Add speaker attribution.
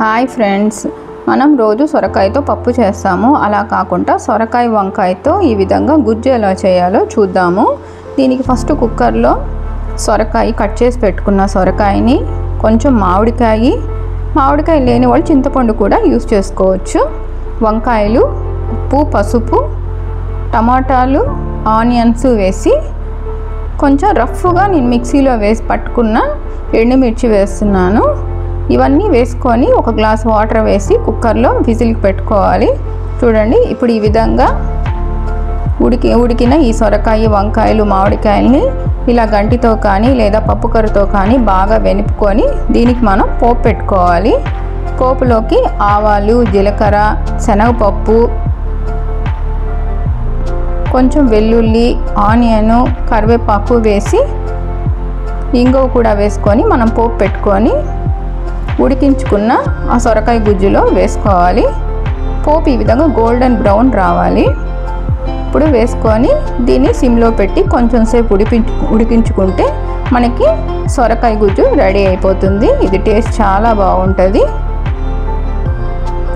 Speaker 1: Hi friends, మనం రోజు సొరకాయతో పప్పు చేస్తాము. అలా కాకుండా సొరకాయ వంకాయతో ఈ విధంగా గుజ్జు ఎలా చేయాలో చూద్దాము. దీనికి ఫస్ట్ కుక్కర్లో సొరకాయ కట్ చేసి పెట్టుకున్న సొరకాయని, కొంచెం మామిడికాయ లేని వాళ్ళు చింతపండు కూడా యూస్ చేసుకోవచ్చు, వంకాయలు, ఉప్పు, పసుపు, టమాటాలు, ఆనియన్స్ వేసి కొంచెం రఫ్గా నేను మిక్సీలో వేసి పట్టుకున్న ఎండుమిర్చి వేస్తున్నాను. ఇవన్నీ వేసుకొని ఒక గ్లాస్ వాటర్ వేసి కుక్కర్లో విజిల్కి పెట్టుకోవాలి. చూడండి, ఇప్పుడు ఈ విధంగా ఉడికిన ఈ సొరకాయ, వంకాయలు, మామిడికాయల్ని ఇలా గంటితో కానీ లేదా పప్పుకర్రతో కానీ బాగా వెనుపుకొని దీనికి మనం పోపు పెట్టుకోవాలి. పోపులోకి ఆవాలు, జీలకర్ర, శనగపప్పు, కొంచెం వెల్లుల్లి, ఆనియను, కరివేపాకు వేసి ఇంగువ కూడా వేసుకొని మనం పోపు పెట్టుకొని ఉడికించుకున్న ఆ సొరకాయ గుజ్జులో వేసుకోవాలి. పోపు ఈ విధంగా గోల్డెన్ బ్రౌన్ రావాలి. ఇప్పుడు వేసుకొని దీన్ని సిమ్లో పెట్టి కొంచెం సేపు ఉడికించుకుంటే మనకి సొరకాయ గుజ్జు రెడీ అయిపోతుంది. ఇది టేస్ట్ చాలా బాగుంటుంది.